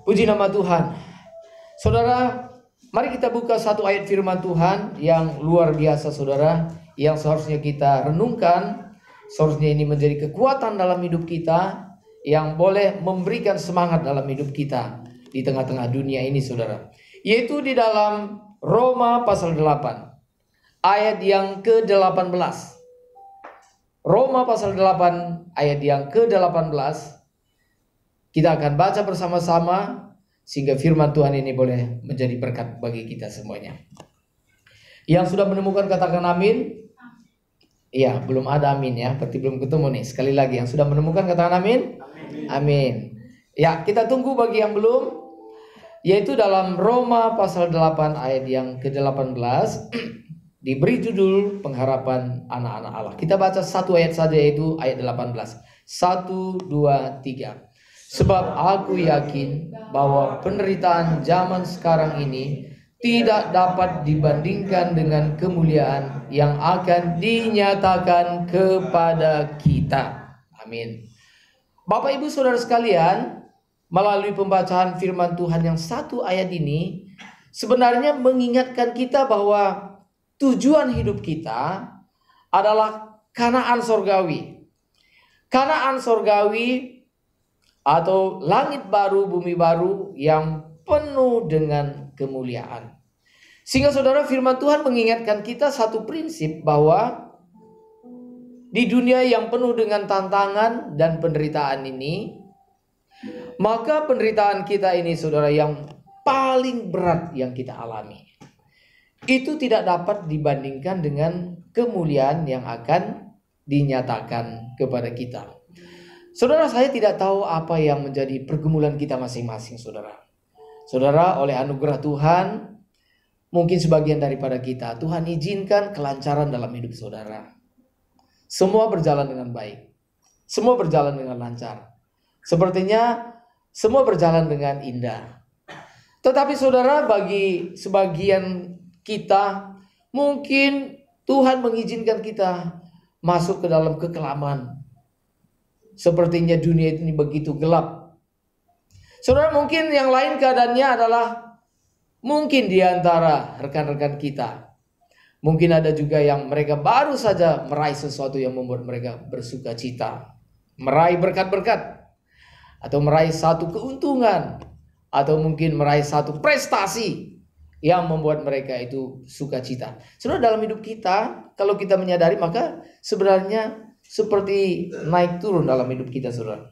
Puji nama Tuhan. Saudara, mari kita buka satu ayat firman Tuhan yang luar biasa, saudara, yang seharusnya kita renungkan. Seharusnya ini menjadi kekuatan dalam hidup kita, yang boleh memberikan semangat dalam hidup kita di tengah-tengah dunia ini, saudara. Yaitu di dalam Roma pasal 8 ayat yang ke-18. Roma pasal 8 ayat yang ke-18. Kita akan baca bersama-sama sehingga firman Tuhan ini boleh menjadi berkat bagi kita semuanya. Yang sudah menemukan katakan amin. Iya, belum ada amin ya, berarti belum ketemu nih. Sekali lagi, yang sudah menemukan katakan amin. Amin. Ya, kita tunggu bagi yang belum, yaitu dalam Roma pasal 8 ayat yang ke-18 diberi judul pengharapan anak-anak Allah. Kita baca satu ayat saja, yaitu ayat 18. 1, 2, 3. Sebab aku yakin bahwa penderitaan zaman sekarang ini tidak dapat dibandingkan dengan kemuliaan yang akan dinyatakan kepada kita. Amin. Bapak Ibu Saudara sekalian, melalui pembacaan firman Tuhan yang satu ayat ini sebenarnya mengingatkan kita bahwa tujuan hidup kita adalah Kanaan sorgawi. Kanaan sorgawi atau langit baru, bumi baru yang penuh dengan kemuliaan. Sehingga saudara, firman Tuhan mengingatkan kita satu prinsip bahwa di dunia yang penuh dengan tantangan dan penderitaan ini, maka penderitaan kita ini, saudara, yang paling berat yang kita alami, itu tidak dapat dibandingkan dengan kemuliaan yang akan dinyatakan kepada kita. Saudara, saya tidak tahu apa yang menjadi pergumulan kita masing-masing, saudara. Saudara, oleh anugerah Tuhan, mungkin sebagian daripada kita, Tuhan izinkan kelancaran dalam hidup saudara. Semua berjalan dengan baik. Semua berjalan dengan lancar. Sepertinya semua berjalan dengan indah. Tetapi saudara, bagi sebagian kita, mungkin Tuhan mengizinkan kita masuk ke dalam kekelaman. Sepertinya dunia ini begitu gelap. Saudara, mungkin yang lain keadaannya adalah mungkin di antara rekan-rekan kita, mungkin ada juga yang mereka baru saja meraih sesuatu yang membuat mereka bersuka cita, meraih berkat-berkat, atau meraih satu keuntungan, atau mungkin meraih satu prestasi yang membuat mereka itu sukacita. Saudara, dalam hidup kita, kalau kita menyadari, maka sebenarnya seperti naik turun dalam hidup kita, saudara.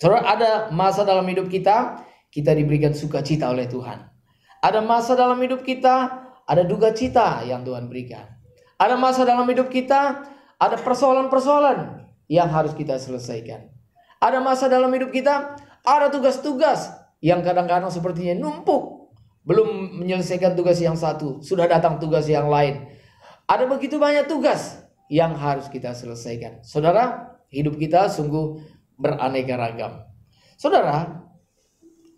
Saudara, ada masa dalam hidup kita diberikan sukacita oleh Tuhan. Ada masa dalam hidup kita, ada duka cita yang Tuhan berikan. Ada masa dalam hidup kita, ada persoalan-persoalan yang harus kita selesaikan. Ada masa dalam hidup kita, ada tugas-tugas yang kadang-kadang sepertinya numpuk. Belum menyelesaikan tugas yang satu, sudah datang tugas yang lain. Ada begitu banyak tugas yang harus kita selesaikan. Saudara, hidup kita sungguh beraneka ragam. Saudara,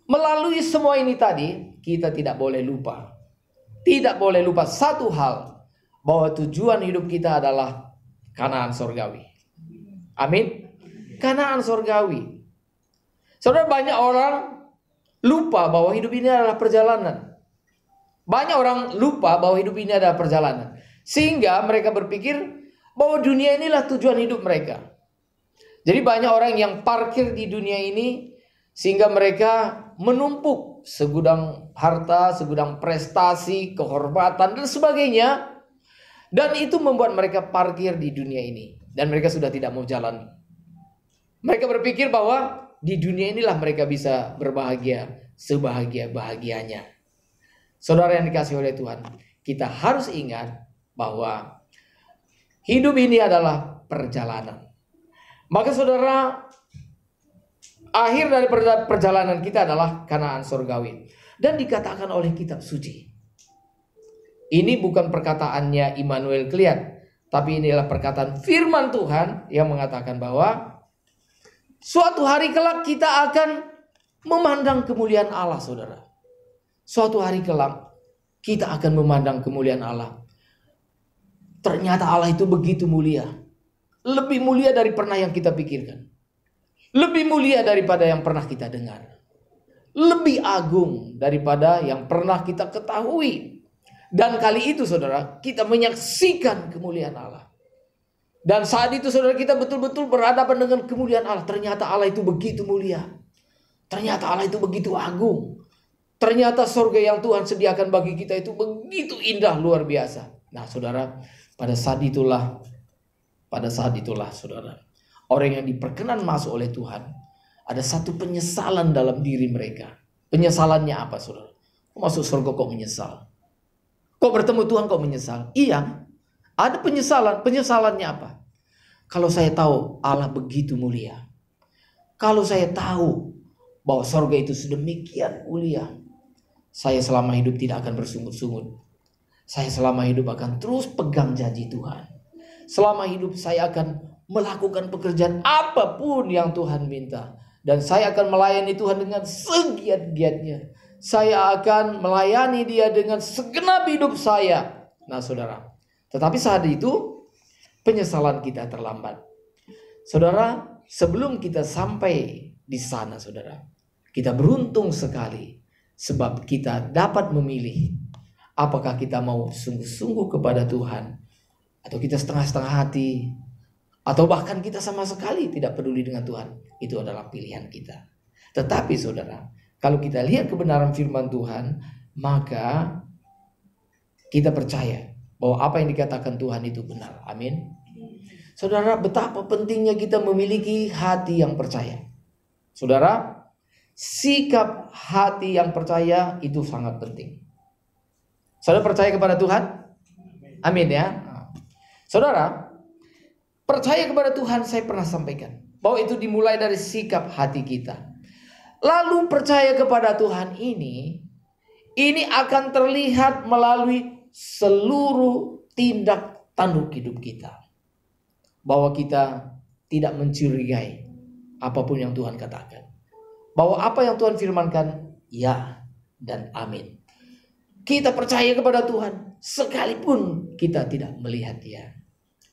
melalui semua ini tadi, kita tidak boleh lupa. Tidak boleh lupa satu hal, bahwa tujuan hidup kita adalah Kanaan sorgawi. Amin. Kanaan sorgawi. Saudara, banyak orang lupa bahwa hidup ini adalah perjalanan. Banyak orang lupa bahwa hidup ini adalah perjalanan. Sehingga mereka berpikir bahwa dunia inilah tujuan hidup mereka. Jadi banyak orang yang parkir di dunia ini sehingga mereka menumpuk segudang harta, segudang prestasi, kehormatan dan sebagainya. Dan itu membuat mereka parkir di dunia ini. Dan mereka sudah tidak mau jalan. Mereka berpikir bahwa di dunia inilah mereka bisa berbahagia sebahagia-bahagianya. Saudara yang dikasihi oleh Tuhan, kita harus ingat bahwa hidup ini adalah perjalanan. Maka saudara, akhir dari perjalanan kita adalah Kanaan sorgawi. Dan dikatakan oleh kitab suci. Ini bukan perkataannya Immanuel Kliat, tapi inilah perkataan firman Tuhan yang mengatakan bahwa suatu hari kelak kita akan memandang kemuliaan Allah, saudara. Suatu hari kelak kita akan memandang kemuliaan Allah. Ternyata Allah itu begitu mulia. Lebih mulia dari pernah yang kita pikirkan. Lebih mulia daripada yang pernah kita dengar. lebih agung daripada yang pernah kita ketahui. Dan kali itu saudara, kita menyaksikan kemuliaan Allah. Dan saat itu saudara, kita betul-betul berhadapan dengan kemuliaan Allah. Ternyata Allah itu begitu mulia. Ternyata Allah itu begitu agung. Ternyata surga yang Tuhan sediakan bagi kita itu begitu indah, luar biasa. Nah saudara, pada saat itulah saudara, orang yang diperkenan masuk oleh Tuhan, ada satu penyesalan dalam diri mereka. Penyesalannya apa saudara? Kok masuk surga kok menyesal? Kok bertemu Tuhan kok menyesal? Iya, ada penyesalan. Penyesalannya apa? Kalau saya tahu Allah begitu mulia. Kalau saya tahu bahwa surga itu sedemikian mulia, saya selama hidup tidak akan bersungut-sungut. Saya selama hidup akan terus pegang janji Tuhan. Selama hidup saya akan melakukan pekerjaan apapun yang Tuhan minta. Dan saya akan melayani Tuhan dengan segiat-giatnya. Saya akan melayani Dia dengan segenap hidup saya. Nah saudara, tetapi saat itu penyesalan kita terlambat. Saudara, sebelum kita sampai di sana saudara, kita beruntung sekali. Sebab kita dapat memilih apakah kita mau sungguh-sungguh kepada Tuhan, atau kita setengah-setengah hati, atau bahkan kita sama sekali tidak peduli dengan Tuhan. Itu adalah pilihan kita. Tetapi saudara, kalau kita lihat kebenaran firman Tuhan, maka kita percaya bahwa apa yang dikatakan Tuhan itu benar. Amin. Saudara, betapa pentingnya kita memiliki hati yang percaya. Saudara, sikap hati yang percaya itu sangat penting. Saudara percaya kepada Tuhan? Amin ya. Saudara, percaya kepada Tuhan, saya pernah sampaikan bahwa itu dimulai dari sikap hati kita. Lalu percaya kepada Tuhan ini akan terlihat melalui seluruh tindak tanduk hidup kita. Bahwa kita tidak mencurigai apapun yang Tuhan katakan. Bahwa apa yang Tuhan firmankan, ya dan amin. Kita percaya kepada Tuhan sekalipun kita tidak melihat Dia.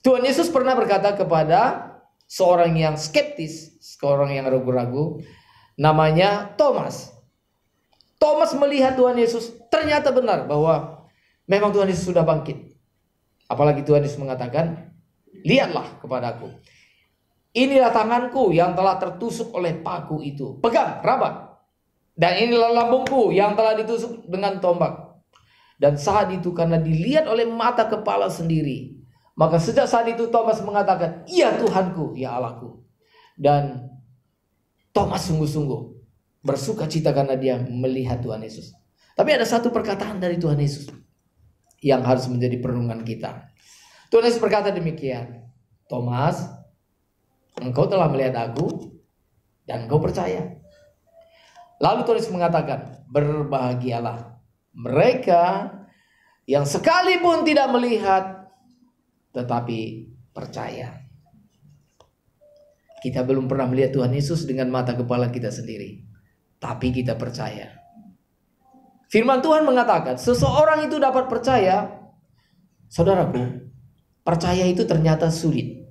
Tuhan Yesus pernah berkata kepada seorang yang skeptis, seorang yang ragu-ragu, namanya Thomas. Thomas melihat Tuhan Yesus, ternyata benar bahwa memang Tuhan Yesus sudah bangkit. Apalagi Tuhan Yesus mengatakan, lihatlah kepadaku. Inilah tanganku yang telah tertusuk oleh paku itu. Pegang, raba. Dan inilah lambungku yang telah ditusuk dengan tombak. Dan saat itu karena dilihat oleh mata kepala sendiri, maka sejak saat itu Thomas mengatakan, iya Tuhanku, ya Allahku. Dan Thomas sungguh-sungguh bersuka cita karena dia melihat Tuhan Yesus. Tapi ada satu perkataan dari Tuhan Yesus yang harus menjadi perenungan kita. Tuhan Yesus berkata demikian, Thomas, engkau telah melihat aku dan engkau percaya. Lalu Tuhan Yesus mengatakan, berbahagialah mereka yang sekalipun tidak melihat tetapi percaya. Kita belum pernah melihat Tuhan Yesus dengan mata kepala kita sendiri, tapi kita percaya. Firman Tuhan mengatakan, seseorang itu dapat percaya. Saudaraku, percaya itu ternyata sulit.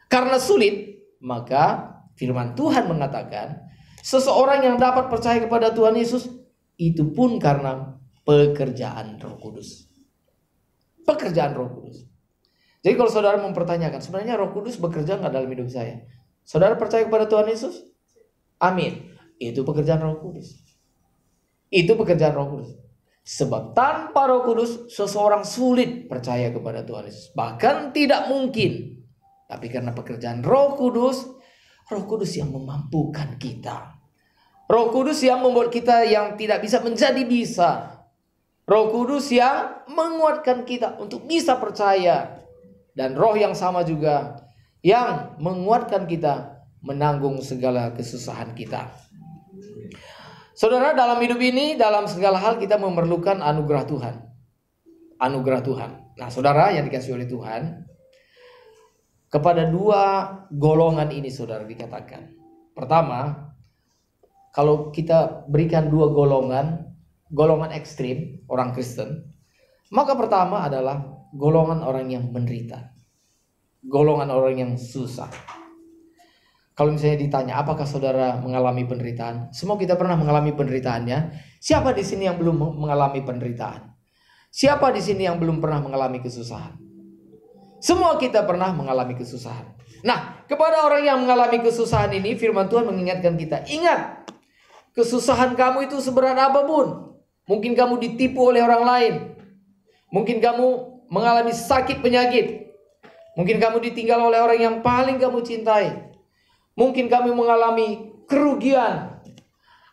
Karena sulit, maka firman Tuhan mengatakan, seseorang yang dapat percaya kepada Tuhan Yesus, itu pun karena pekerjaan Roh Kudus. Pekerjaan Roh Kudus. Jadi kalau saudara mempertanyakan, sebenarnya Roh Kudus bekerja nggak dalam hidup saya? Saudara percaya kepada Tuhan Yesus? Amin. Itu pekerjaan Roh Kudus. Itu pekerjaan Roh Kudus. Sebab tanpa Roh Kudus, seseorang sulit percaya kepada Tuhan Yesus. Bahkan tidak mungkin. Tapi karena pekerjaan Roh Kudus yang memampukan kita. Roh Kudus yang membuat kita yang tidak bisa menjadi bisa. Roh Kudus yang menguatkan kita untuk bisa percaya. Dan Roh yang sama juga yang menguatkan kita menanggung segala kesusahan kita. Saudara, dalam hidup ini, dalam segala hal kita memerlukan anugerah Tuhan. Anugerah Tuhan. Nah, saudara yang dikasih oleh Tuhan, kepada dua golongan ini saudara dikatakan. Pertama, kalau kita berikan dua golongan ekstrim orang Kristen, maka pertama adalah golongan orang yang menderita, golongan orang yang susah. Kalau misalnya ditanya, apakah saudara mengalami penderitaan? Semua kita pernah mengalami penderitaannya. Siapa di sini yang belum mengalami penderitaan? Siapa di sini yang belum pernah mengalami kesusahan? Semua kita pernah mengalami kesusahan. Nah, kepada orang yang mengalami kesusahan ini, firman Tuhan mengingatkan kita, ingat, kesusahan kamu itu seberat apapun. Mungkin kamu ditipu oleh orang lain. Mungkin kamu mengalami sakit penyakit. Mungkin kamu ditinggal oleh orang yang paling kamu cintai. Mungkin kamu mengalami kerugian.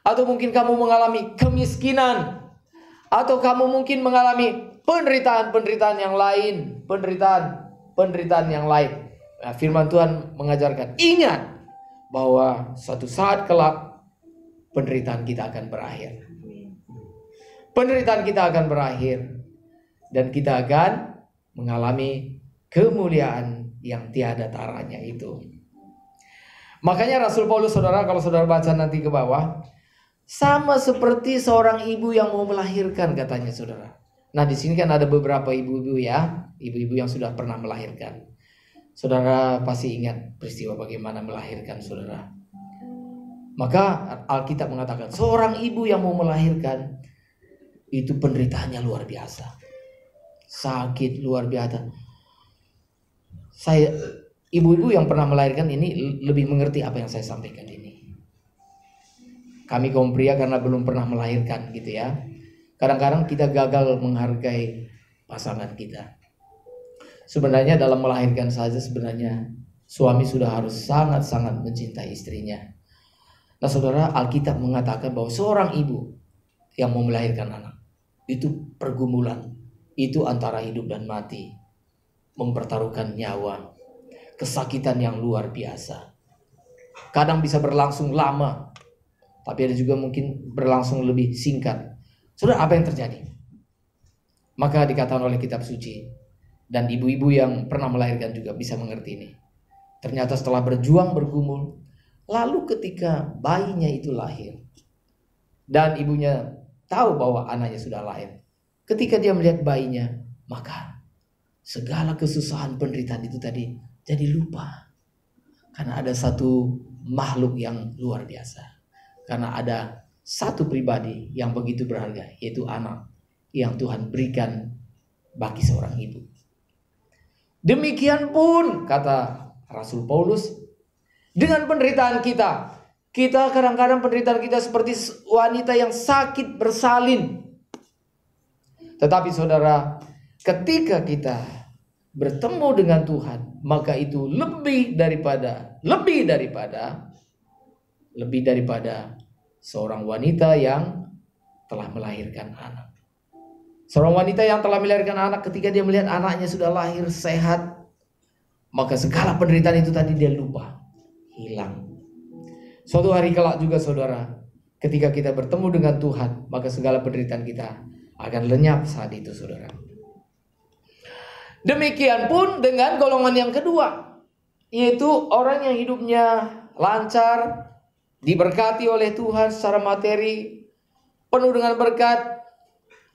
Atau mungkin kamu mengalami kemiskinan. Atau kamu mungkin mengalami penderitaan-penderitaan yang lain. Penderitaan yang lain. Nah, firman Tuhan mengajarkan, ingat bahwa suatu saat kelak penderitaan kita akan berakhir. Penderitaan kita akan berakhir. Dan kita akan mengalami kemuliaan yang tiada taranya itu. Makanya Rasul Paulus, saudara, kalau saudara baca nanti ke bawah, sama seperti seorang ibu yang mau melahirkan, katanya saudara. Nah, di sini kan ada beberapa ibu-ibu ya, ibu-ibu yang sudah pernah melahirkan. Saudara pasti ingat peristiwa bagaimana melahirkan saudara. Maka Alkitab mengatakan seorang ibu yang mau melahirkan itu penderitaannya luar biasa. Sakit luar biasa. Ibu-ibu yang pernah melahirkan ini lebih mengerti apa yang saya sampaikan ini. Kami kaum pria karena belum pernah melahirkan gitu ya. Kadang-kadang kita gagal menghargai pasangan kita. Sebenarnya dalam melahirkan saja sebenarnya suami sudah harus sangat-sangat mencintai istrinya. Nah saudara, Alkitab mengatakan bahwa seorang ibu yang mau melahirkan anak itu pergumulan. Itu antara hidup dan mati. Mempertaruhkan nyawa. Kesakitan yang luar biasa. Kadang bisa berlangsung lama. Tapi ada juga mungkin berlangsung lebih singkat. Saudara, apa yang terjadi? Maka dikatakan oleh kitab suci, dan ibu-ibu yang pernah melahirkan juga bisa mengerti ini. Ternyata setelah berjuang bergumul, lalu ketika bayinya itu lahir, dan ibunya tahu bahwa anaknya sudah lahir, ketika dia melihat bayinya, maka segala kesusahan penderitaan itu tadi jadi lupa. Karena ada satu makhluk yang luar biasa. Karena ada satu pribadi yang begitu berharga, yaitu anak yang Tuhan berikan bagi seorang ibu. Demikian pun kata Rasul Paulus dengan penderitaan kita. Kita kadang-kadang penderitaan kita seperti wanita yang sakit bersalin. Tetapi saudara, ketika kita bertemu dengan Tuhan, maka itu lebih daripada seorang wanita yang telah melahirkan anak. Seorang wanita yang telah melahirkan anak, ketika dia melihat anaknya sudah lahir sehat, maka segala penderitaan itu tadi dia lupa, hilang. Suatu hari kelak juga saudara, ketika kita bertemu dengan Tuhan, maka segala penderitaan kita akan lenyap saat itu saudara. Demikian pun dengan golongan yang kedua, yaitu orang yang hidupnya lancar, diberkati oleh Tuhan secara materi, penuh dengan berkat,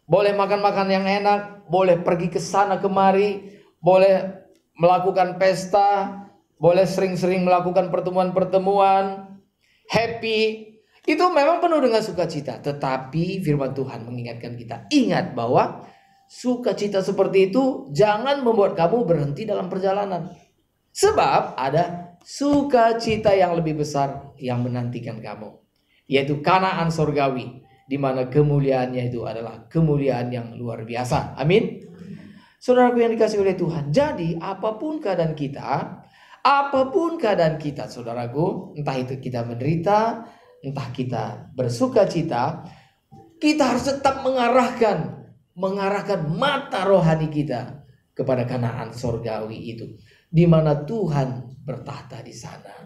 boleh makan-makan yang enak, boleh pergi ke sana kemari, boleh melakukan pesta, boleh sering-sering melakukan pertemuan-pertemuan, happy. Itu memang penuh dengan sukacita. Tetapi firman Tuhan mengingatkan kita, ingat bahwa sukacita seperti itu jangan membuat kamu berhenti dalam perjalanan. Sebab ada sukacita yang lebih besar yang menantikan kamu, yaitu Kanaan sorgawi, di mana kemuliaannya itu adalah kemuliaan yang luar biasa. Amin. Saudaraku yang dikasihi oleh Tuhan, jadi apapun keadaan kita, saudaraku, entah itu kita menderita, entah kita bersukacita, kita harus tetap mengarahkan mata rohani kita kepada Kanaan sorgawi itu, di mana Tuhan bertahta di sana.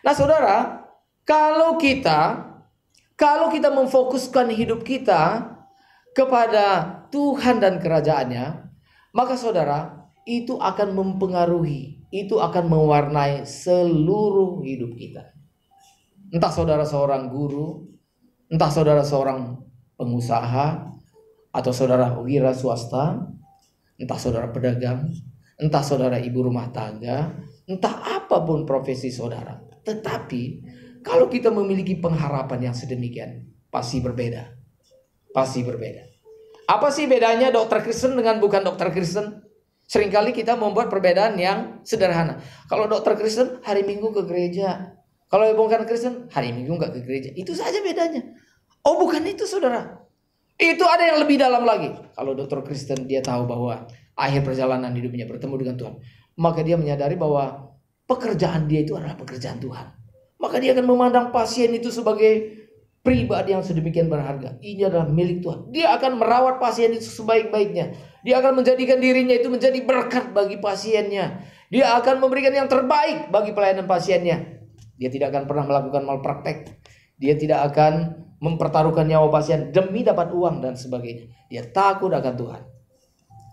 Nah, saudara, kalau kita memfokuskan hidup kita kepada Tuhan dan kerajaannya, maka saudara, itu akan mempengaruhi, itu akan mewarnai seluruh hidup kita. Entah saudara seorang guru, entah saudara seorang pengusaha, atau saudara wira swasta, entah saudara pedagang, entah saudara ibu rumah tangga, entah apapun profesi saudara. Tetapi kalau kita memiliki pengharapan yang sedemikian, pasti berbeda. Pasti berbeda. Apa sih bedanya dokter Kristen dengan bukan dokter Kristen? Seringkali kita membuat perbedaan yang sederhana. Kalau dokter Kristen hari Minggu ke gereja. Kalau bukan Kristen hari Minggu nggak ke gereja. Itu saja bedanya. Oh bukan itu saudara. Itu ada yang lebih dalam lagi. Kalau dokter Kristen dia tahu bahwa akhir perjalanan hidupnya bertemu dengan Tuhan. Maka dia menyadari bahwa pekerjaan dia itu adalah pekerjaan Tuhan. Maka dia akan memandang pasien itu sebagai pribadi yang sedemikian berharga. Ini adalah milik Tuhan. Dia akan merawat pasien itu sebaik-baiknya. Dia akan menjadikan dirinya itu menjadi berkat bagi pasiennya. Dia akan memberikan yang terbaik bagi pelayanan pasiennya. Dia tidak akan pernah melakukan malpraktek. Dia tidak akan mempertaruhkan nyawa pasien demi dapat uang dan sebagainya. Dia takut akan Tuhan.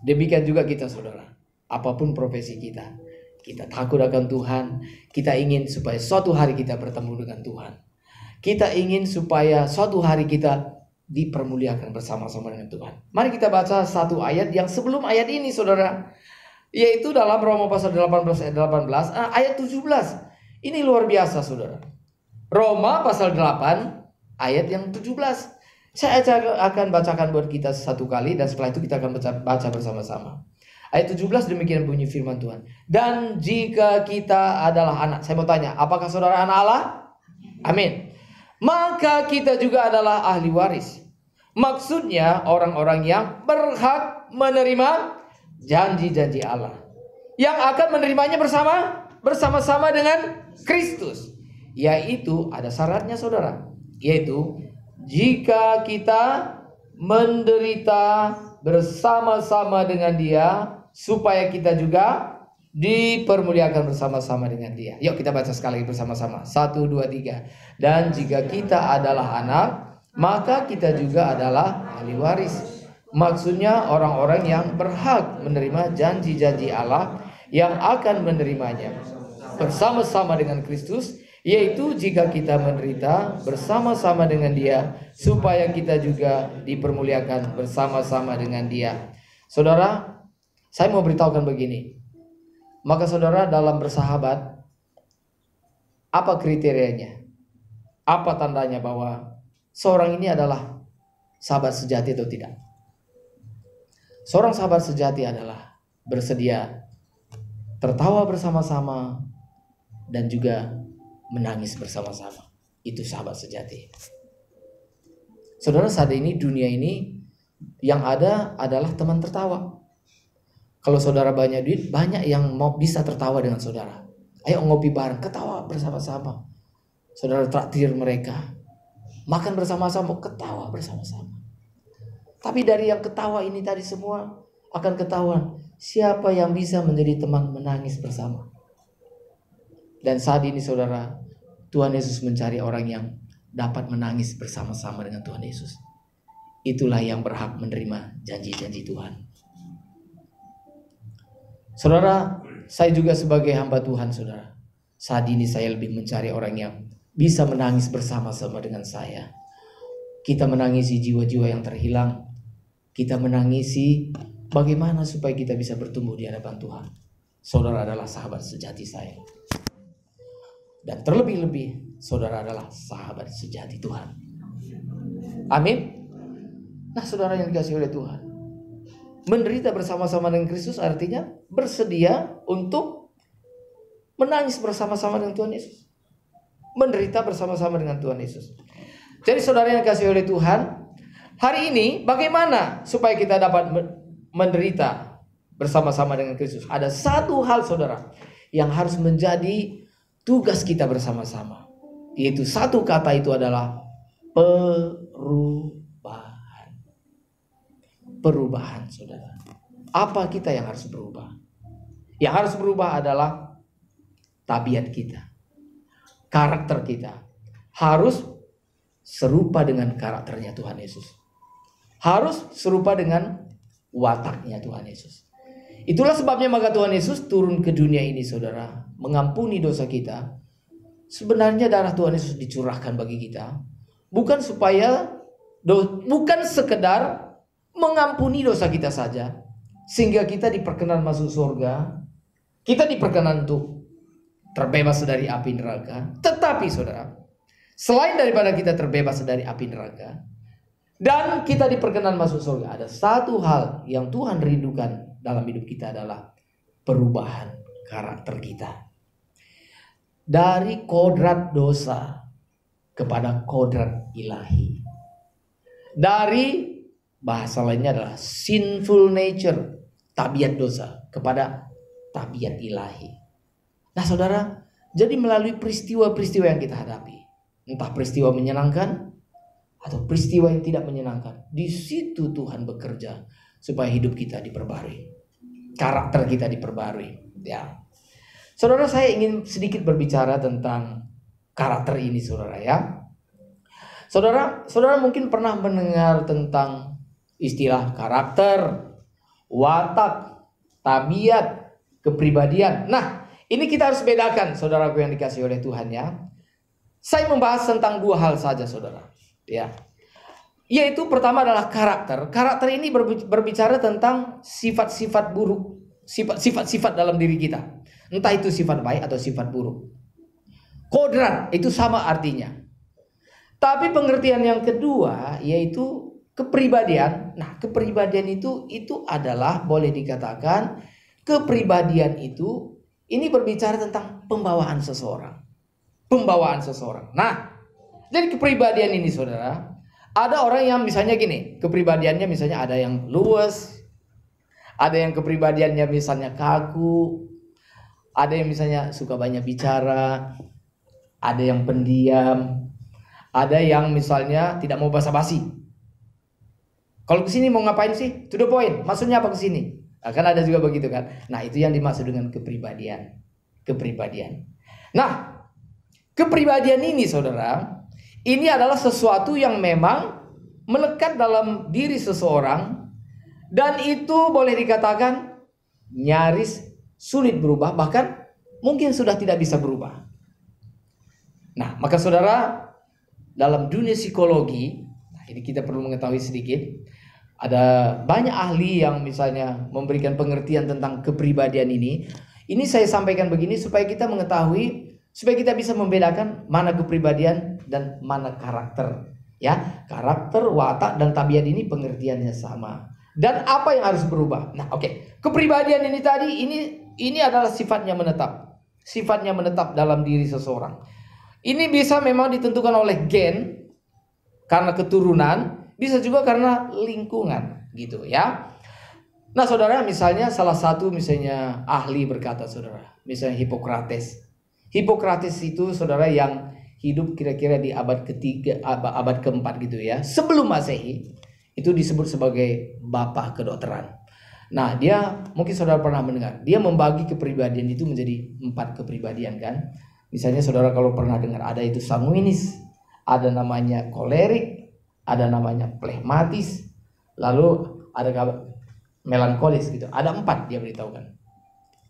Demikian juga kita saudara. Apapun profesi kita. Kita takut akan Tuhan. Kita ingin supaya suatu hari kita bertemu dengan Tuhan. Kita ingin supaya suatu hari kita dipermuliakan bersama-sama dengan Tuhan. Mari kita baca satu ayat yang sebelum ayat ini saudara. Yaitu dalam Roma pasal 18 ayat 18. Ayat 17. Ini luar biasa saudara. Roma pasal 8 ayat yang 17. Saya akan bacakan buat kita satu kali. Dan setelah itu kita akan baca bersama-sama. Ayat 17 demikian bunyi firman Tuhan. Dan jika kita adalah anak. Saya mau tanya, apakah saudara anak Allah? Amin. Maka kita juga adalah ahli waris. Maksudnya orang-orang yang berhak menerima janji-janji Allah. Yang akan menerimanya bersama-sama dengan Kristus. Yaitu ada syaratnya saudara. Yaitu jika kita menderita bersama-sama dengan Dia, supaya kita juga dipermuliakan bersama-sama dengan Dia. Yuk kita baca sekali bersama-sama. 1, 2, 3. Dan jika kita adalah anak, maka kita juga adalah ahli waris. Maksudnya orang-orang yang berhak menerima janji-janji Allah, yang akan menerimanya bersama-sama dengan Kristus. Yaitu jika kita menderita bersama-sama dengan Dia, supaya kita juga dipermuliakan bersama-sama dengan Dia. Saudara, saya mau beritahukan begini. Maka saudara dalam bersahabat, apa kriterianya? Apa tandanya bahwa seorang ini adalah sahabat sejati atau tidak? Seorang sahabat sejati adalah bersedia tertawa bersama-sama dan juga menangis bersama-sama. Itu sahabat sejati. Saudara, saat ini dunia ini yang ada adalah teman tertawa. Kalau saudara banyak duit, banyak yang mau bisa tertawa dengan saudara. Ayo ngopi bareng, ketawa bersama-sama. Saudara traktir mereka. Makan bersama-sama, ketawa bersama-sama. Tapi dari yang ketawa ini tadi semua akan ketahuan siapa yang bisa menjadi teman menangis bersama. Dan saat ini saudara, Tuhan Yesus mencari orang yang dapat menangis bersama-sama dengan Tuhan Yesus. Itulah yang berhak menerima janji-janji Tuhan. Saudara, saya juga sebagai hamba Tuhan saudara. Saat ini saya lebih mencari orang yang bisa menangis bersama-sama dengan saya. Kita menangisi jiwa-jiwa yang terhilang. Kita menangisi bagaimana supaya kita bisa bertumbuh di hadapan Tuhan. Saudara adalah sahabat sejati saya. Dan terlebih-lebih saudara adalah sahabat sejati Tuhan. Amin. Nah saudara yang dikasihi oleh Tuhan, menderita bersama-sama dengan Kristus artinya bersedia untuk menangis bersama-sama dengan Tuhan Yesus. Menderita bersama-sama dengan Tuhan Yesus. Jadi saudara yang dikasihi oleh Tuhan, hari ini bagaimana supaya kita dapat menderita bersama-sama dengan Kristus? Ada satu hal saudara yang harus menjadi tugas kita bersama-sama. Yaitu satu kata itu adalah perubahan. Perubahan saudara. Apa kita yang harus berubah? Yang harus berubah adalah tabiat kita. Karakter kita. Harus serupa dengan karakternya Tuhan Yesus. Harus serupa dengan wataknya Tuhan Yesus. Itulah sebabnya maka Tuhan Yesus turun ke dunia ini saudara. Mengampuni dosa kita. Sebenarnya darah Tuhan Yesus dicurahkan bagi kita. Bukan sekedar mengampuni dosa kita saja. Sehingga kita diperkenan masuk surga. Kita diperkenan untuk terbebas dari api neraka. Tetapi saudara, selain daripada kita terbebas dari api neraka dan kita diperkenan masuk surga, ada satu hal yang Tuhan rindukan dalam hidup kita adalah perubahan karakter kita. Dari kodrat dosa kepada kodrat ilahi. Dari bahasa lainnya adalah sinful nature, tabiat dosa, kepada tabiat ilahi. Nah saudara, jadi melalui peristiwa-peristiwa yang kita hadapi, entah peristiwa menyenangkan atau peristiwa yang tidak menyenangkan, di situ Tuhan bekerja supaya hidup kita diperbarui, karakter kita diperbarui. Ya, saudara, saya ingin sedikit berbicara tentang karakter ini, saudara ya. Saudara mungkin pernah mendengar tentang istilah karakter, watak, tabiat, kepribadian. Nah, ini kita harus bedakan, saudaraku yang dikasihi oleh Tuhan ya. Saya membahas tentang dua hal saja, saudara. Ya, yaitu pertama adalah karakter. Karakter ini berbicara tentang sifat-sifat buruk, sifat-sifat dalam diri kita. Entah itu sifat baik atau sifat buruk. Kodrat itu sama artinya. Tapi pengertian yang kedua yaitu kepribadian. Nah, kepribadian itu adalah, boleh dikatakan, kepribadian itu ini berbicara tentang pembawaan seseorang. Pembawaan seseorang. Nah, dari kepribadian ini saudara, ada orang yang misalnya gini, kepribadiannya misalnya ada yang luwes, ada yang kepribadiannya misalnya kaku, ada yang misalnya suka banyak bicara, ada yang pendiam, ada yang misalnya tidak mau basa-basi. Kalau kesini mau ngapain sih? To the point. Maksudnya apa kesini? Nah, kan ada juga begitu kan. Nah, itu yang dimaksud dengan kepribadian. Kepribadian. Nah, kepribadian ini saudara, ini adalah sesuatu yang memang melekat dalam diri seseorang. Dan itu boleh dikatakan nyaris sulit berubah. Bahkan mungkin sudah tidak bisa berubah. Nah, maka saudara, dalam dunia psikologi, nah ini kita perlu mengetahui sedikit, ada banyak ahli yang misalnya memberikan pengertian tentang kepribadian ini. Ini saya sampaikan begini supaya kita mengetahui, supaya kita bisa membedakan mana kepribadian dan mana karakter. Ya, karakter, watak, dan tabiat ini pengertiannya sama. Dan apa yang harus berubah? Nah, oke. Kepribadian ini tadi, ini adalah sifatnya menetap. Sifatnya menetap dalam diri seseorang. Ini bisa memang ditentukan oleh gen, karena keturunan, bisa juga karena lingkungan, gitu ya. Nah saudara, misalnya salah satu misalnya ahli berkata saudara, misalnya Hippocrates. Hippocrates itu saudara yang hidup kira-kira di abad ketiga, abad keempat gitu ya, sebelum Masehi. Itu disebut sebagai bapak kedokteran. Nah dia, mungkin saudara pernah mendengar, dia membagi kepribadian itu menjadi 4 kepribadian kan. Misalnya saudara kalau pernah dengar, ada itu sanguinis, ada namanya kolerik, ada namanya plekmatis, lalu ada melankolis gitu. Ada 4 dia beritahukan.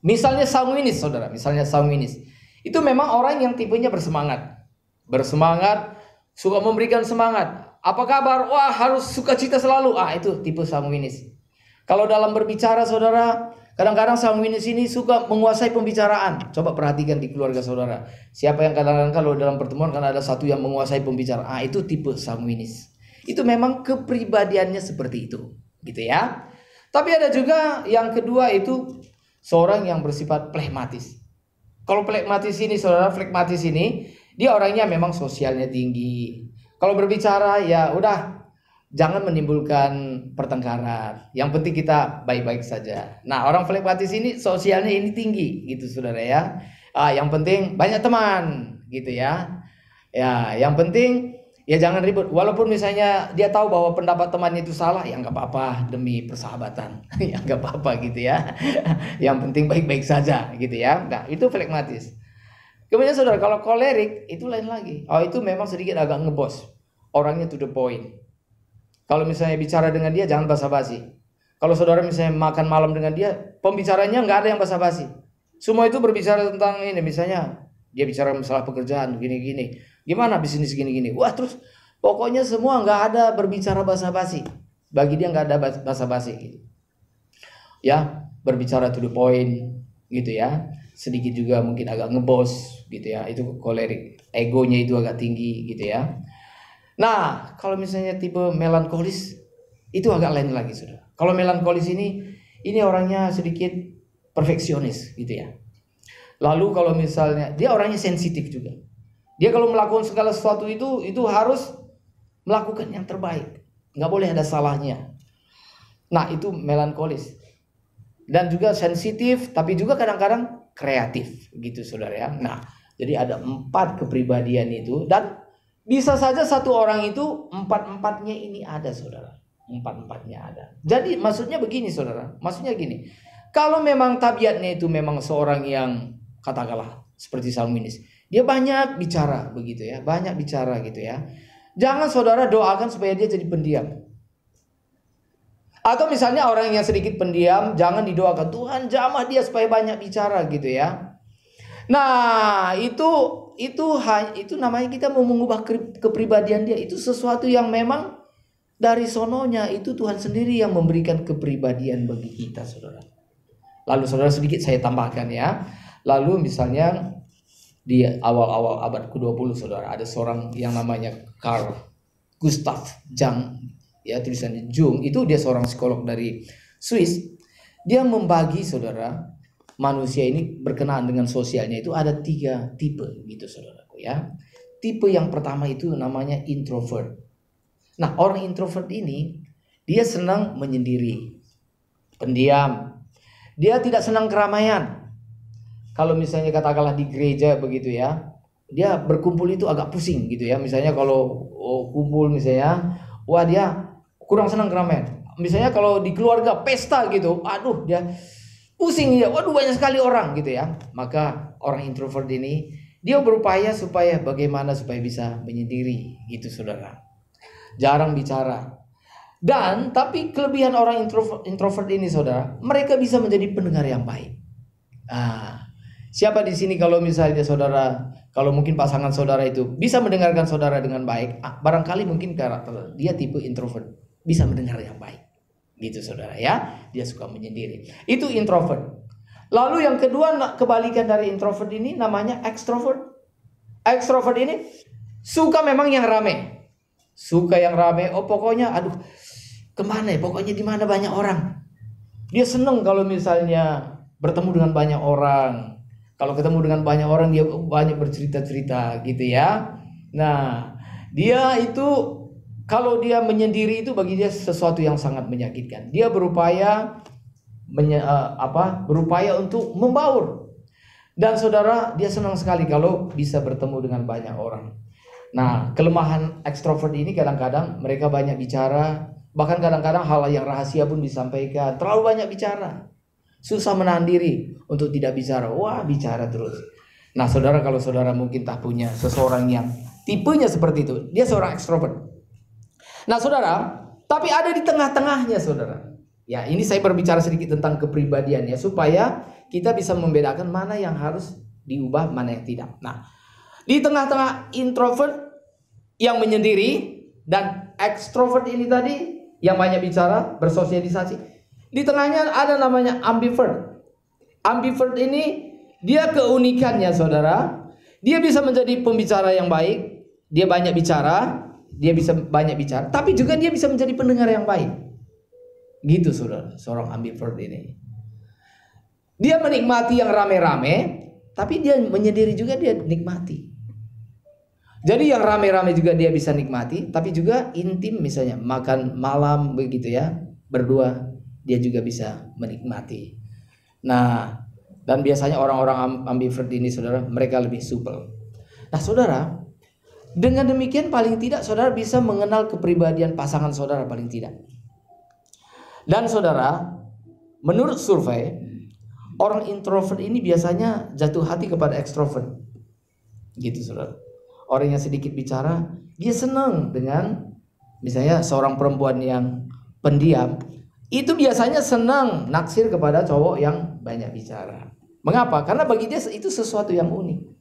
Misalnya sanguinis saudara, misalnya sanguinis. Itu memang orang yang tipenya bersemangat. Bersemangat, suka memberikan semangat. Apa kabar? Wah, harus sukacita selalu. Itu tipe sanguinis. Kalau dalam berbicara saudara, kadang-kadang sanguinis ini suka menguasai pembicaraan. Coba perhatikan di keluarga saudara. Siapa yang kadang-kadang kalau dalam pertemuan kan ada satu yang menguasai pembicaraan. Itu tipe sanguinis. Itu memang kepribadiannya seperti itu, gitu ya. Tapi ada juga yang kedua itu seorang yang bersifat plekmatis. Kalau plekmatis ini saudara, plekmatis ini dia orangnya memang sosialnya tinggi. Kalau berbicara ya udah, jangan menimbulkan pertengkaran. Yang penting kita baik-baik saja. Nah, orang flekmatis ini sosialnya ini tinggi gitu saudara ya. Yang penting banyak teman gitu ya. Ya, yang penting ya jangan ribut. Walaupun misalnya dia tahu bahwa pendapat temannya itu salah, ya nggak apa-apa demi persahabatan. Ya nggak apa-apa gitu ya. Yang penting baik-baik saja gitu ya. Nah, itu flekmatis. Kemudian saudara, kalau kolerik itu lain lagi. Itu memang sedikit agak ngebos. Orangnya to the point. Kalau misalnya bicara dengan dia jangan basa-basi. Kalau saudara misalnya makan malam dengan dia, pembicaranya nggak ada yang basa-basi. Semua itu berbicara tentang ini, misalnya dia bicara masalah pekerjaan gini-gini. Gimana bisnis gini-gini. Wah, terus pokoknya semua nggak ada berbicara basa-basi. Bagi dia nggak ada basa-basi gitu. Ya, berbicara to the point gitu ya. sedikit juga mungkin agak ngebos gitu ya. Itu kolerik, egonya itu agak tinggi gitu ya. Nah, kalau misalnya tipe melankolis itu agak lain lagi, Saudara. Kalau melankolis ini orangnya sedikit perfeksionis gitu ya. Lalu kalau misalnya dia orangnya sensitif juga. Dia kalau melakukan segala sesuatu itu harus melakukan yang terbaik. Nggak boleh ada salahnya. Nah, itu melankolis. Dan juga sensitif, tapi juga kadang-kadang kreatif gitu, Saudara ya. Nah, jadi ada 4 kepribadian itu, dan bisa saja satu orang itu 4-4-nya ini ada, Saudara. 4-4-nya ada. Jadi maksudnya begini, Saudara. Maksudnya gini. Kalau memang tabiatnya itu memang seorang yang katakanlah seperti Salminis, dia banyak bicara begitu ya, banyak bicara gitu ya. Jangan Saudara doakan supaya dia jadi pendiam. Atau misalnya orang yang sedikit pendiam, jangan didoakan Tuhan jamah dia supaya banyak bicara gitu ya. Nah, itu namanya kita mau mengubah kepribadian dia. Itu sesuatu yang memang dari sononya, itu Tuhan sendiri yang memberikan kepribadian bagi kita, Saudara. Lalu Saudara sedikit saya tambahkan ya. Lalu misalnya di awal-awal abad ke-20, Saudara, ada seorang yang namanya Carl Gustav Jung, ya tulisannya Jung, itu dia seorang psikolog dari Swiss. Dia membagi, Saudara, manusia ini berkenaan dengan sosialnya itu ada 3 tipe gitu, Saudaraku ya. Tipe yang pertama itu namanya introvert. Nah, orang introvert ini dia senang menyendiri, pendiam. Dia tidak senang keramaian. Kalau misalnya katakanlah di gereja begitu ya, dia berkumpul itu agak pusing gitu ya. Misalnya kalau kumpul misalnya, wah dia kurang senang keramaian. Misalnya kalau di keluarga pesta gitu, aduh dia pusing ya, waduh banyak sekali orang gitu ya. Maka orang introvert ini dia berupaya supaya bagaimana supaya bisa menyendiri gitu, Saudara. Jarang bicara. Dan tapi kelebihan orang introvert ini, Saudara, mereka bisa menjadi pendengar yang baik. Siapa di sini kalau misalnya Saudara, kalau mungkin pasangan Saudara itu bisa mendengarkan Saudara dengan baik, barangkali mungkin karakter dia tipe introvert, bisa mendengar yang baik. Gitu, Saudara ya. Dia suka menyendiri. Itu introvert. Lalu yang kedua, kebalikan dari introvert ini namanya extrovert. Extrovert ini suka memang yang rame. Suka yang rame. Oh pokoknya aduh kemana ya? Pokoknya di mana banyak orang. Dia senang kalau misalnya bertemu dengan banyak orang. Kalau ketemu dengan banyak orang dia banyak bercerita-cerita gitu ya. Nah, dia itu kalau dia menyendiri itu bagi dia sesuatu yang sangat menyakitkan. Dia berupaya berupaya untuk membaur. Dan Saudara, dia senang sekali kalau bisa bertemu dengan banyak orang. Nah, kelemahan ekstrovert ini kadang-kadang mereka banyak bicara, bahkan kadang-kadang hal yang rahasia pun disampaikan. Terlalu banyak bicara. Susah menahan diri untuk tidak bicara. Wah, bicara terus. Nah, Saudara, kalau Saudara mungkin tak punya seseorang yang tipenya seperti itu, dia seorang ekstrovert. Nah, Saudara, tapi ada di tengah-tengahnya, Saudara. Ya, ini saya berbicara sedikit tentang kepribadian ya, supaya kita bisa membedakan mana yang harus diubah, mana yang tidak. Nah, di tengah-tengah introvert yang menyendiri dan ekstrovert ini tadi yang banyak bicara, bersosialisasi. Di tengahnya ada namanya ambivert. Ambivert ini dia keunikannya, Saudara, dia bisa menjadi pembicara yang baik, dia banyak bicara, dia bisa banyak bicara, tapi juga dia bisa menjadi pendengar yang baik. Gitu, Saudara, seorang ambivert ini. Dia menikmati yang rame-rame, tapi dia menyendiri juga dia nikmati. Jadi yang rame-rame juga dia bisa nikmati, tapi juga intim misalnya makan malam begitu ya, berdua dia juga bisa menikmati. Nah, dan biasanya orang-orang ambivert ini, Saudara, mereka lebih supel. Nah, Saudara, dengan demikian paling tidak Saudara bisa mengenal kepribadian pasangan Saudara paling tidak. Dan Saudara, menurut survei, orang introvert ini biasanya jatuh hati kepada ekstrovert. Gitu, Saudara. Orang yang sedikit bicara, dia senang dengan misalnya seorang perempuan yang pendiam, itu biasanya senang naksir kepada cowok yang banyak bicara. Mengapa? Karena bagi dia itu sesuatu yang unik.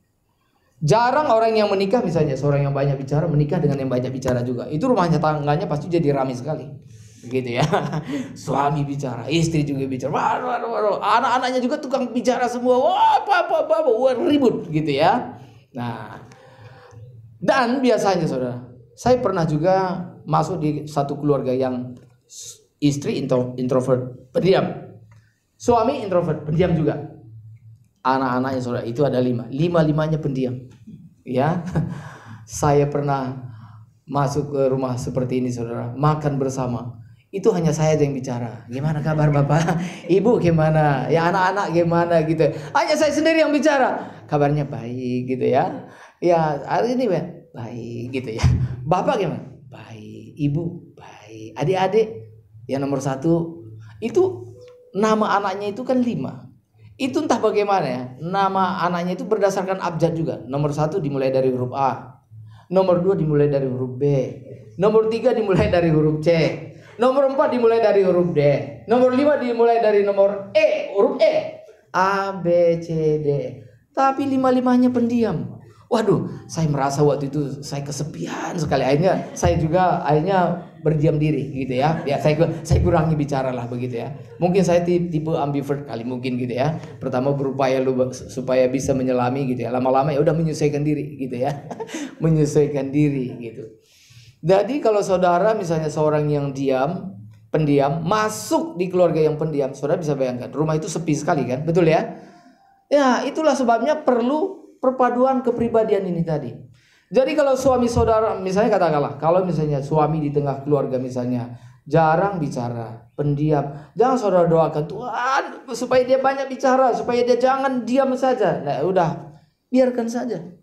Jarang orang yang menikah misalnya seorang yang banyak bicara menikah dengan yang banyak bicara juga. Itu rumahnya tangganya pasti jadi ramai sekali. gitu ya. Suami bicara, istri juga bicara, waduh. Anak-anaknya juga tukang bicara semua, wah wah, ribut gitu ya. Nah, dan biasanya saudara, saya pernah juga masuk di satu keluarga yang istri introvert, pendiam, suami introvert, pendiam juga. Anak-anaknya saudara itu ada 5, lima-limanya pendiam. Ya, saya pernah masuk ke rumah seperti ini saudara, makan bersama. Itu hanya saya yang bicara. Gimana kabar Bapak? Ibu gimana? Ya anak-anak gimana gitu. Hanya saya sendiri yang bicara. Kabarnya baik gitu ya. Ya hari ini baik gitu ya. Bapak gimana? Baik. Ibu baik. Adik-adik yang nomor 1 itu nama anaknya itu kan 5. Itu entah bagaimana ya. Nama anaknya itu berdasarkan abjad juga. Nomor 1 dimulai dari huruf A. Nomor 2 dimulai dari huruf B. Nomor 3 dimulai dari huruf C. Nomor 4 dimulai dari huruf D. Nomor 5 dimulai dari nomor E, huruf E. A, B, C, D. Tapi 5-limanya pendiam. Waduh, saya merasa waktu itu saya kesepian sekali. Akhirnya saya juga berdiam diri gitu ya. Ya saya kurangi bicara lah begitu ya. Mungkin saya tipe ambivert kali mungkin gitu ya. Pertama berupaya supaya bisa menyelami gitu ya. Lama-lama ya udah menyesuaikan diri gitu ya. Menyesuaikan diri gitu. Jadi kalau saudara misalnya seorang yang pendiam, masuk di keluarga yang pendiam, saudara bisa bayangkan rumah itu sepi sekali kan, betul ya? Ya itulah sebabnya perlu perpaduan kepribadian ini tadi. Jadi kalau suami saudara, misalnya katakanlah, kalau misalnya suami di tengah keluarga misalnya jarang bicara, pendiam, jangan saudara doakan Tuhan supaya dia banyak bicara, supaya dia jangan diam saja. Nah udah, biarkan saja.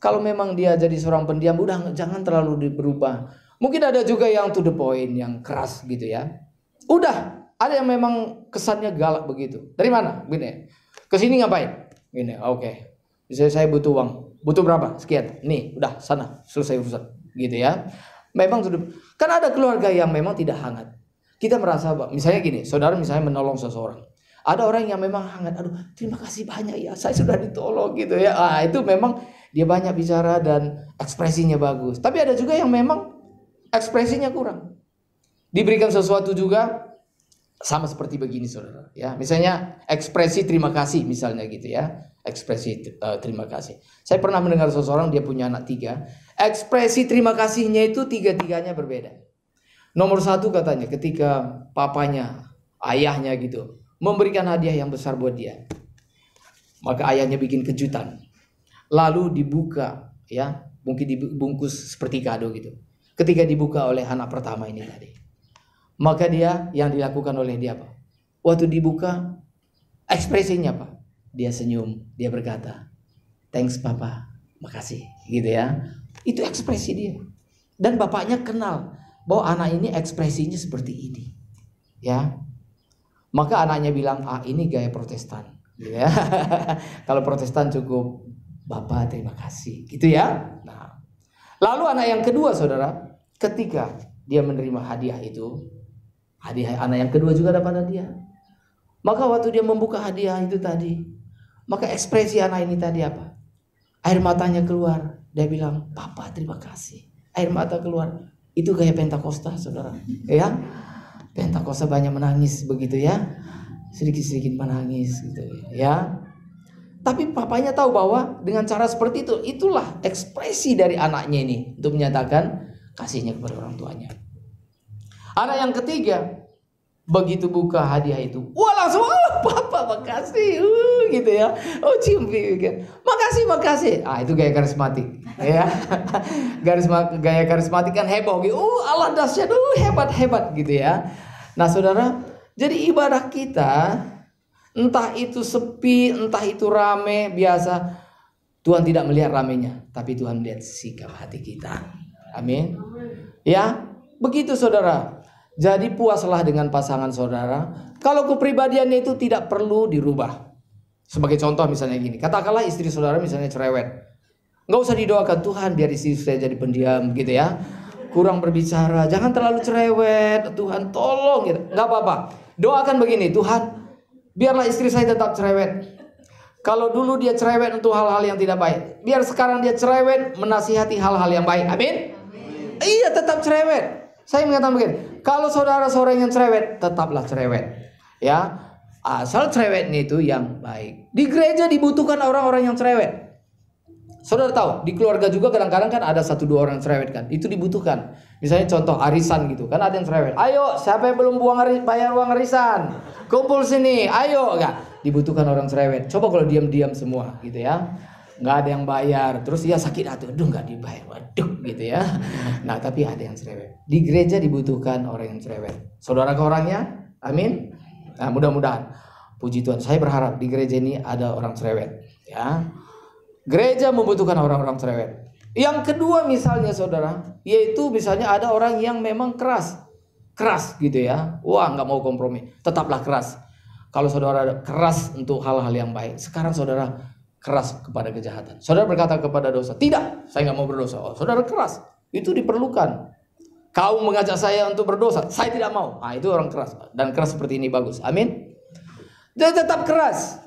Kalau memang dia jadi seorang pendiam, udah jangan terlalu berubah. Mungkin ada juga yang to the point, yang keras gitu ya. Udah, ada yang memang kesannya galak begitu. Dari mana? Gini, kesini ngapain? Gini, oke. Misalnya saya butuh uang, butuh berapa? Sekian. Nih, udah sana, selesai urusan. Gitu ya. Memang kan ada keluarga yang memang tidak hangat. Kita merasa, misalnya gini, saudara misalnya menolong seseorang. Ada orang yang memang hangat, aduh terima kasih banyak ya, saya sudah ditolong gitu ya. Itu memang dia banyak bicara dan ekspresinya bagus. Tapi ada juga yang memang ekspresinya kurang. Diberikan sesuatu juga sama seperti begini saudara. Ya, misalnya ekspresi terima kasih misalnya gitu ya. Ekspresi terima kasih. Saya pernah mendengar seseorang dia punya anak 3. Ekspresi terima kasihnya itu 3-tiganya berbeda. Nomor 1 katanya ketika papanya, ayahnya gitu memberikan hadiah yang besar buat dia. Maka ayahnya bikin kejutan. Lalu dibuka ya, mungkin dibungkus seperti kado gitu. Ketika dibuka oleh anak pertama ini tadi. Maka yang dilakukan oleh dia apa? Waktu dibuka ekspresinya apa? Dia senyum, dia berkata, "Thanks papa, makasih." Gitu ya. Itu ekspresi dia. Dan bapaknya kenal bahwa anak ini ekspresinya seperti ini. Ya. Maka anaknya bilang, ini gaya Protestan gitu ya. Kalau Protestan cukup Bapak terima kasih gitu ya. Nah, lalu anak yang kedua saudara, ketika dia menerima hadiah itu, hadiah anak yang kedua juga dapat hadiah. Maka waktu dia membuka hadiah itu tadi, maka ekspresi anak ini tadi apa? Air matanya keluar. Dia bilang, "Papa terima kasih." Air mata keluar. Itu gaya Pentakosta saudara. Ya. Pentakosta banyak menangis begitu ya. Sedikit-sedikit menangis gitu ya. Tapi papanya tahu bahwa dengan cara seperti itu, itulah ekspresi dari anaknya ini untuk menyatakan kasihnya kepada orang tuanya. Anak yang ketiga, begitu buka hadiah itu, wah langsung, papa makasih, gitu ya. Cium pipi, makasih. Itu gaya karismatik, ya. Gaya karismatik kan heboh, gitu. Allah dahsyat, hebat, gitu ya. Nah saudara, jadi ibadah kita, entah itu sepi, entah itu rame, biasa. Tuhan tidak melihat ramenya, tapi Tuhan melihat sikap hati kita. Amin. Ya, begitu saudara. Jadi puaslah dengan pasangan saudara. Kalau kepribadiannya itu tidak perlu dirubah. Sebagai contoh misalnya gini. Katakanlah istri saudara misalnya cerewet. Nggak usah didoakan, Tuhan biar istri saya jadi pendiam gitu ya. Kurang berbicara. Jangan terlalu cerewet. Tuhan tolong gitu. Nggak apa-apa. Doakan begini. Tuhan biarlah istri saya tetap cerewet. Kalau dulu dia cerewet untuk hal-hal yang tidak baik, biar sekarang dia cerewet menasihati hal-hal yang baik. Amin. Iya tetap cerewet. Saya mengatakan begini, kalau saudara seorang yang cerewet, tetaplah cerewet. Ya, asal cerewetnya itu yang baik. Di gereja dibutuhkan orang-orang yang cerewet. Saudara tahu, di keluarga juga kadang-kadang kan ada 1-2 orang yang cerewet kan. Itu dibutuhkan. Misalnya contoh arisan gitu, kan ada yang cerewet. Ayo, siapa yang belum bayar uang arisan? Kumpul sini, ayo. Enggak, dibutuhkan orang cerewet. Coba kalau diam-diam semua gitu ya. Nggak ada yang bayar, terus dia sakit hati, aduh nggak dibayar, waduh gitu ya. Nah tapi ada yang cerewet. Di gereja dibutuhkan orang yang cerewet. Saudara ke orangnya, amin. Nah mudah-mudahan, puji Tuhan, saya berharap di gereja ini ada orang cerewet. Ya, gereja membutuhkan orang-orang cerewet. Yang kedua misalnya saudara, yaitu misalnya ada orang yang memang keras gitu ya. Wah nggak mau kompromi, tetaplah keras. Kalau saudara keras untuk hal-hal yang baik, sekarang saudara keras kepada kejahatan. Saudara berkata kepada dosa, tidak, saya nggak mau berdosa. Oh, saudara keras, itu diperlukan. Kau mengajak saya untuk berdosa, saya tidak mau. Nah, itu orang keras. Dan keras seperti ini bagus. Amin. Jadi tetap keras.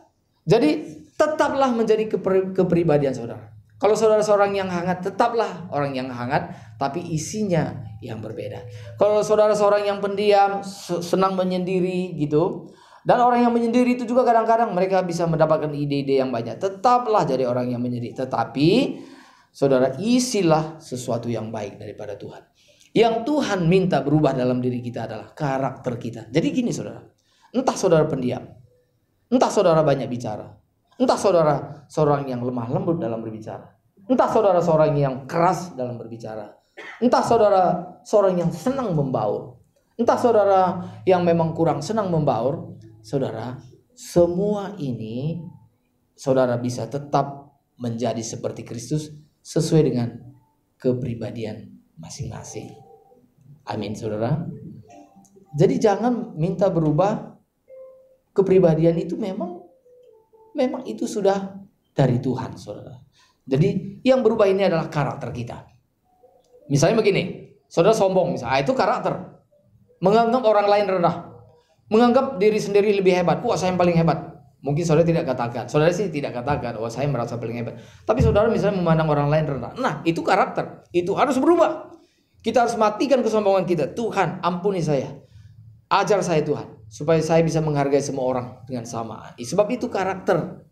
Jadi tetaplah menjadi kepribadian saudara. Kalau saudara seorang yang hangat, tetaplah orang yang hangat, tapi isinya yang berbeda. Kalau saudara seorang yang pendiam, senang menyendiri gitu. Dan orang yang menyendiri itu juga kadang-kadang mereka bisa mendapatkan ide-ide yang banyak. Tetaplah jadi orang yang menyendiri. Tetapi saudara isilah sesuatu yang baik daripada Tuhan. Yang Tuhan minta berubah dalam diri kita adalah karakter kita. Jadi gini saudara. Entah saudara pendiam. Entah saudara banyak bicara. Entah saudara seorang yang lemah lembut dalam berbicara. Entah saudara seorang yang keras dalam berbicara. Entah saudara seorang yang senang membaur. Entah saudara yang memang kurang senang membaur. Saudara, semua ini saudara bisa tetap menjadi seperti Kristus sesuai dengan kepribadian masing-masing. Amin, saudara. Jadi jangan minta berubah. Kepribadian itu memang itu sudah dari Tuhan, saudara. Jadi yang berubah ini adalah karakter kita. Misalnya begini, saudara sombong misalnya, itu karakter. Menganggap orang lain rendah. Menganggap diri sendiri lebih hebat. Wah, saya yang paling hebat. Mungkin saudara tidak katakan. Saudara sih tidak katakan, wah saya merasa paling hebat. Tapi saudara misalnya memandang orang lain rendah. Nah, itu karakter. Itu harus berubah. Kita harus matikan kesombongan kita. Tuhan, ampuni saya. Ajar saya Tuhan. Supaya saya bisa menghargai semua orang dengan sama. Sebab itu karakter.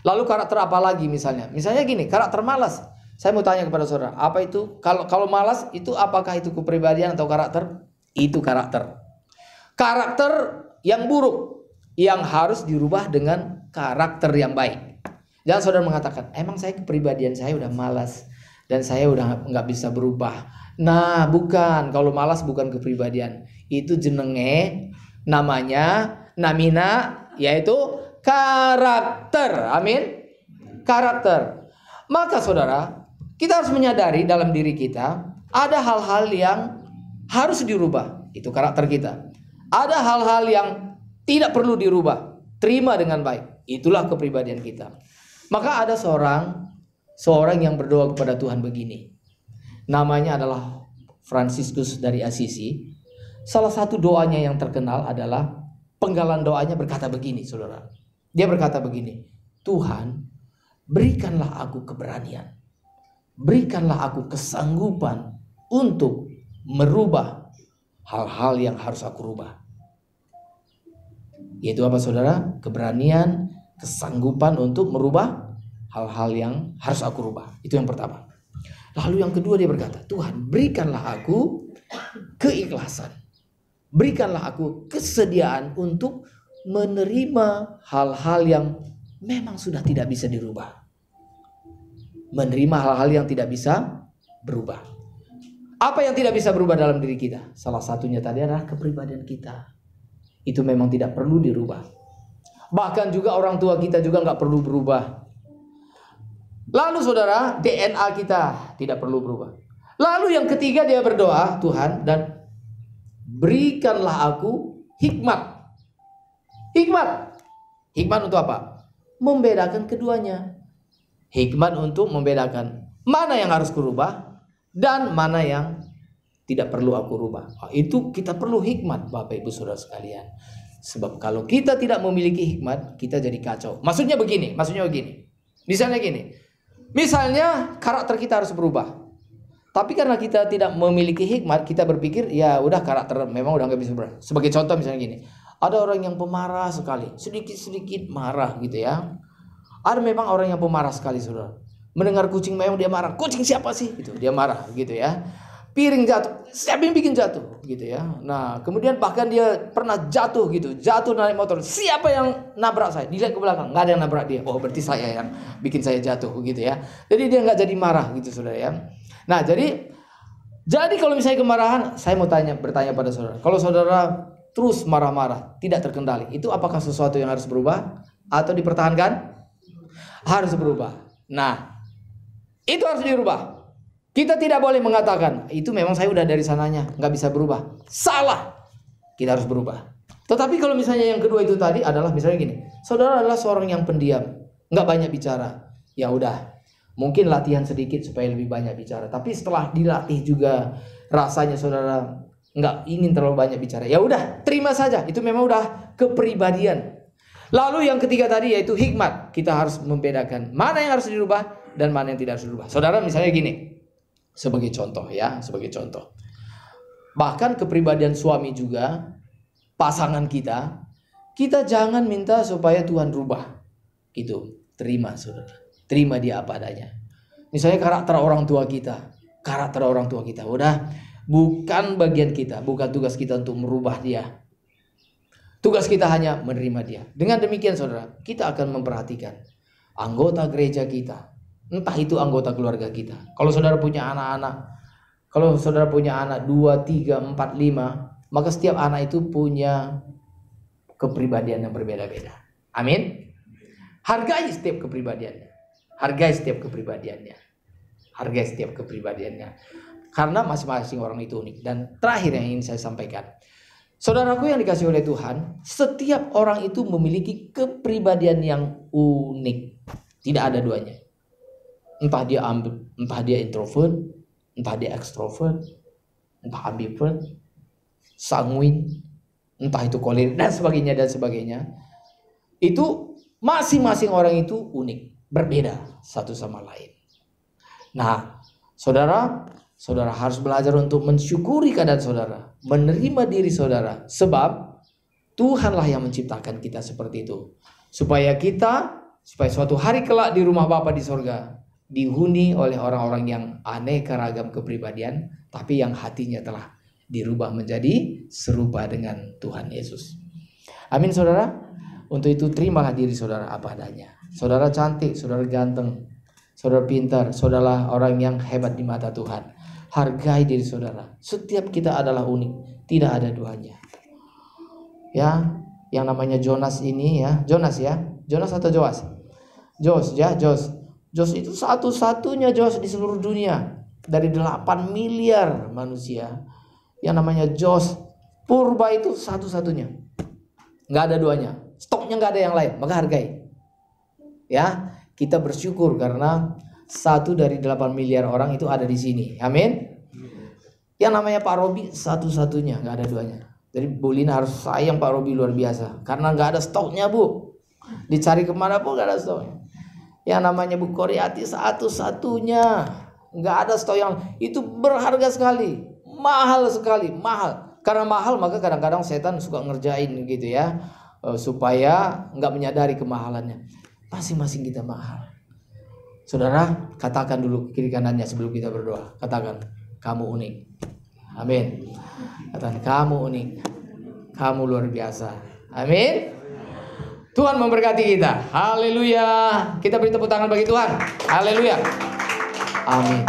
Lalu karakter apa lagi misalnya? Misalnya gini, karakter malas. Saya mau tanya kepada saudara, apa itu? Kalau malas, itu apakah itu kepribadian atau karakter? Itu karakter. Karakter yang buruk yang harus dirubah dengan karakter yang baik. Jangan saudara mengatakan, emang saya kepribadian saya udah malas dan saya udah nggak bisa berubah. Nah, bukan. Kalau malas bukan kepribadian. Itu jenenge, namanya, namina, yaitu karakter. Amin. Karakter. Maka saudara, kita harus menyadari dalam diri kita ada hal-hal yang harus dirubah. Itu karakter kita. Ada hal-hal yang tidak perlu dirubah. Terima dengan baik. Itulah kepribadian kita. Maka ada seorang yang berdoa kepada Tuhan begini. Namanya adalah Fransiskus dari Assisi. Salah satu doanya yang terkenal adalah penggalan doanya berkata begini, saudara. Dia berkata begini. Tuhan, berikanlah aku keberanian. Berikanlah aku kesanggupan untuk merubah hal-hal yang harus aku rubah. Yaitu apa saudara? Keberanian, kesanggupan untuk merubah hal-hal yang harus aku rubah. Itu yang pertama. Lalu yang kedua dia berkata, Tuhan berikanlah aku keikhlasan. Berikanlah aku kesediaan untuk menerima hal-hal yang memang sudah tidak bisa dirubah. Menerima hal-hal yang tidak bisa berubah. Apa yang tidak bisa berubah dalam diri kita? Salah satunya tadi adalah kepribadian kita. Itu memang tidak perlu dirubah. Bahkan juga orang tua kita juga nggak perlu berubah. Lalu saudara, DNA kita tidak perlu berubah. Lalu yang ketiga dia berdoa, Tuhan, dan berikanlah aku hikmat. Hikmat. Hikmat untuk apa? Membedakan keduanya. Hikmat untuk membedakan mana yang harus kurubah dan mana yang tidak perlu aku rubah. Itu kita perlu hikmat, Bapak Ibu Saudara sekalian. Sebab kalau kita tidak memiliki hikmat, kita jadi kacau. Maksudnya begini. Misalnya gini. Misalnya karakter kita harus berubah. Tapi karena kita tidak memiliki hikmat, kita berpikir ya udah karakter memang udah nggak bisa berubah. Sebagai contoh misalnya gini, ada orang yang pemarah sekali, sedikit-sedikit marah gitu ya. Ada memang orang yang pemarah sekali, saudara. Mendengar kucing meong dia marah, kucing siapa sih? Gitu, dia marah gitu ya. Piring jatuh, siapa yang bikin jatuh gitu ya. Nah kemudian bahkan dia pernah jatuh gitu, jatuh naik motor, siapa yang nabrak saya? Dilihat ke belakang, nggak ada yang nabrak dia. Oh berarti saya yang bikin saya jatuh gitu ya. Jadi dia nggak jadi marah gitu saudara ya. Nah jadi kalau misalnya kemarahan, saya mau bertanya pada saudara, kalau saudara terus marah-marah, tidak terkendali, itu apakah sesuatu yang harus berubah atau dipertahankan? Harus berubah. Nah itu harus dirubah. Kita tidak boleh mengatakan itu memang saya udah dari sananya, nggak bisa berubah. Salah. Kita harus berubah. Tetapi kalau misalnya yang kedua itu tadi adalah misalnya gini, saudara adalah seorang yang pendiam, nggak banyak bicara. Ya udah, mungkin latihan sedikit supaya lebih banyak bicara. Tapi setelah dilatih juga rasanya saudara nggak ingin terlalu banyak bicara. Ya udah, terima saja. Itu memang udah kepribadian. Lalu yang ketiga tadi yaitu hikmat. Kita harus membedakan mana yang harus dirubah dan mana yang tidak harus dirubah. Saudara misalnya gini. Sebagai contoh ya, sebagai contoh. Bahkan kepribadian suami juga, pasangan kita jangan minta supaya Tuhan rubah. Gitu, terima saudara. Terima dia apa adanya. Misalnya karakter orang tua kita. Udah, bukan bagian kita, bukan tugas kita untuk merubah dia. Tugas kita hanya menerima dia. Dengan demikian saudara, kita akan memperhatikan anggota gereja kita. Entah itu anggota keluarga kita. Kalau saudara punya anak-anak, kalau saudara punya anak 2, 3, 4, 5, maka setiap anak itu punya kepribadian yang berbeda-beda. Amin. Hargai setiap kepribadiannya. Hargai setiap kepribadiannya. Karena masing-masing orang itu unik. Dan terakhir yang ingin saya sampaikan, saudaraku yang dikasihi oleh Tuhan, setiap orang itu memiliki kepribadian yang unik. Tidak ada duanya. Entah dia introvert, entah dia ekstrovert, entah ambivert, sanguin, entah itu kolerik dan sebagainya. Itu masing-masing orang itu unik, berbeda satu sama lain. Nah, saudara harus belajar untuk mensyukuri keadaan saudara, menerima diri saudara, sebab Tuhanlah yang menciptakan kita seperti itu, supaya suatu hari kelak di rumah Bapa di sorga dihuni oleh orang-orang yang aneka ragam kepribadian, tapi yang hatinya telah dirubah menjadi serupa dengan Tuhan Yesus. Amin saudara. Untuk itu terimalah diri saudara apa adanya. Saudara cantik, saudara ganteng, saudara pintar, saudara orang yang hebat di mata Tuhan. Hargai diri saudara. Setiap kita adalah unik, tidak ada duanya. Ya, yang namanya Jonas ini ya, Jonas atau Joas? Jos itu satu-satunya Jos di seluruh dunia. Dari 8 miliar manusia, yang namanya Jos purba itu satu-satunya. Nggak ada duanya. Stoknya nggak ada yang lain. Maka hargai. Ya, kita bersyukur karena 1 dari 8 miliar orang itu ada di sini. Amin. Yang namanya Pak Robi satu-satunya, nggak ada duanya. Jadi Bu Lina harus sayang Pak Robi luar biasa. Karena nggak ada stoknya Bu. Dicari kemana pun nggak ada stoknya. Yang namanya Bu Koryati satu-satunya, nggak ada stok yang itu berharga sekali, mahal sekali, mahal. Karena mahal maka kadang-kadang setan suka ngerjain gitu ya, supaya nggak menyadari kemahalannya. Masing-masing kita mahal. Saudara, katakan dulu kiri kanannya sebelum kita berdoa. Katakan, kamu unik. Amin. Katakan, kamu unik. Kamu luar biasa. Amin. Tuhan memberkati kita. Haleluya. Kita beri tepuk tangan bagi Tuhan. Haleluya. Amin.